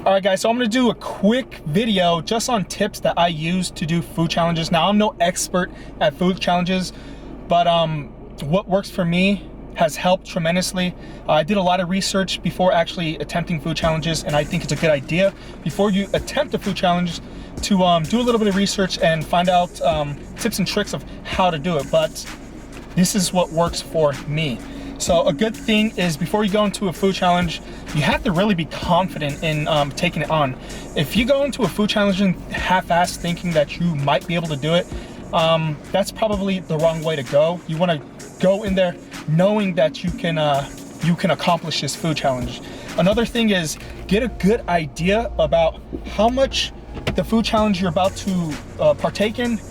All right guys, so I'm gonna do a quick video just on tips that I use to do food challenges. Now I'm no expert at food challenges, but what works for me has helped tremendously. I did a lot of research before actually attempting food challenges, and I think it's a good idea before you attempt a food challenge to do a little bit of research and find out tips and tricks of how to do it. But this is what works for me. So a good thing is before you go into a food challenge, you have to really be confident in taking it on. If you go into a food challenge and half-assed thinking that you might be able to do it, that's probably the wrong way to go. You want to go in there knowing that you can accomplish this food challenge. Another thing is get a good idea about how much the food challenge you're about to partake in.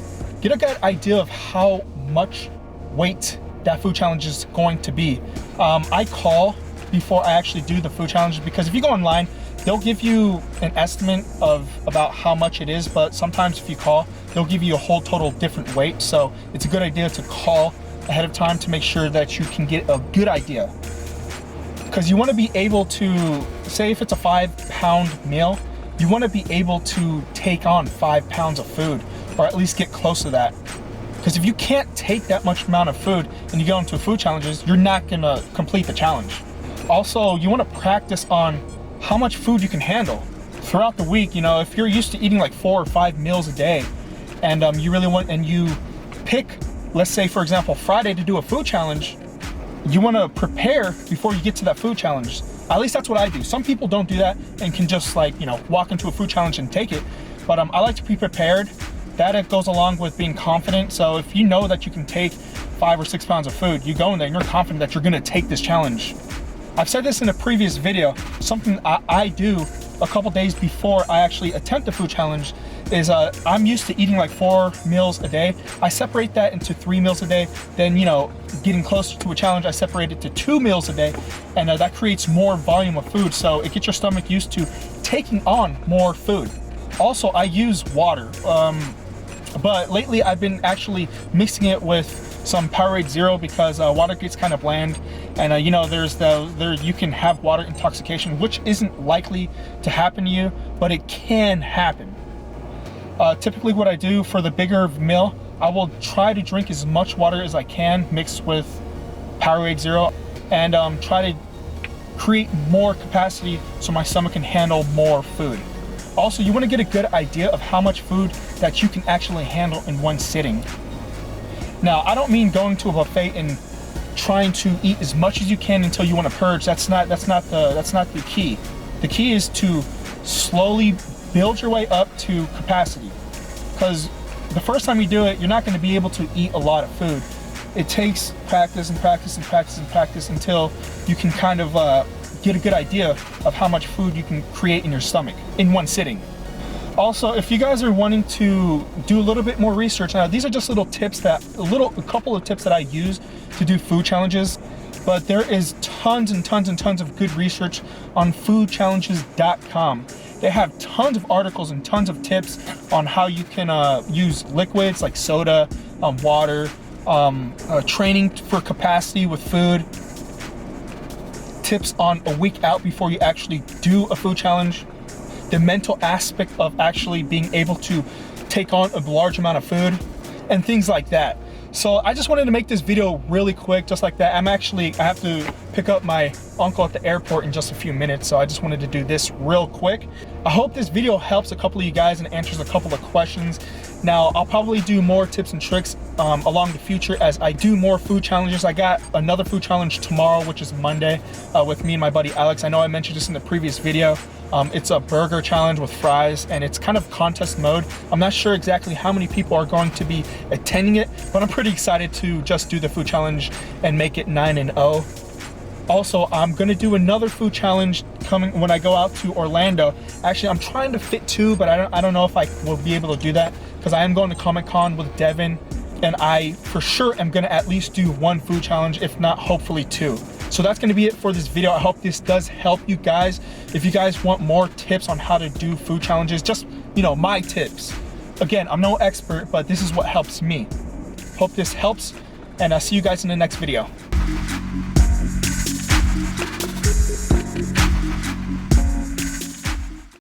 Get a good idea of how much weight that food challenge is going to be. I call before I actually do the food challenge, because if you go online, they'll give you an estimate of about how much it is, but sometimes if you call, they'll give you a whole total different weight. So it's a good idea to call ahead of time to make sure that you can get a good idea, because you want to be able to, say if it's a 5-pound meal, you want to be able to take on 5 pounds of food, or at least get close to that. Because if you can't take that much amount of food and you go into food challenges, you're not gonna complete the challenge. Also, you wanna practice on how much food you can handle throughout the week. You know, if you're used to eating like 4 or 5 meals a day, and you really want, and you pick, let's say for example, Friday to do a food challenge, you wanna prepare before you get to that food challenge. At least that's what I do. Some people don't do that and can just like, you know, walk into a food challenge and take it. But I like to be prepared. That it goes along with being confident. So if you know that you can take 5 or 6 pounds of food, you go in there and you're confident that you're gonna take this challenge. I've said this in a previous video. Something I do a couple days before I actually attempt a food challenge is I'm used to eating like 4 meals a day. I separate that into 3 meals a day. Then, you know, getting closer to a challenge, I separate it to 2 meals a day. And that creates more volume of food. So it gets your stomach used to taking on more food. Also, I use water. But lately I've been actually mixing it with some Powerade Zero, because water gets kind of bland, and you know, you can have water intoxication, which isn't likely to happen to you, but it can happen. Typically what I do for the bigger meal, I will try to drink as much water as I can mixed with Powerade Zero, and try to create more capacity so my stomach can handle more food. Also, you want to get a good idea of how much food that you can actually handle in one sitting. Now, I don't mean going to a buffet and trying to eat as much as you can until you want to purge. That's not the key. The key is to slowly build your way up to capacity. Because the first time you do it, you're not going to be able to eat a lot of food. It takes practice and practice and practice and practice until you can kind of get a good idea of how much food you can create in your stomach in one sitting. Also, if you guys are wanting to do a little bit more research, now these are just little tips a couple of tips that I use to do food challenges, but there is tons and tons and tons of good research on foodchallenges.com. They have tons of articles and tons of tips on how you can use liquids like soda, water, training for capacity with food, tips on a week out before you actually do a food challenge, the mental aspect of actually being able to take on a large amount of food, and things like that. So I just wanted to make this video really quick, just like that. I have to pick up my uncle at the airport in just a few minutes, so I just wanted to do this real quick. I hope this video helps a couple of you guys and answers a couple of questions. Now, I'll probably do more tips and tricks along the future as I do more food challenges. I got another food challenge tomorrow, which is Monday, with me and my buddy Alex. I know I mentioned this in the previous video. It's a burger challenge with fries, and it's kind of contest mode. I'm not sure exactly how many people are going to be attending it, but I'm pretty excited to just do the food challenge and make it 9-0. Also, I'm gonna do another food challenge coming when I go out to Orlando. Actually, I'm trying to fit 2, but I don't know if I will be able to do that, because I am going to Comic-Con with Devin, and I for sure am gonna at least do 1 food challenge, if not hopefully 2. So that's gonna be it for this video. I hope this does help you guys. If you guys want more tips on how to do food challenges, just, you know, my tips. Again, I'm no expert, but this is what helps me. Hope this helps, and I'll see you guys in the next video.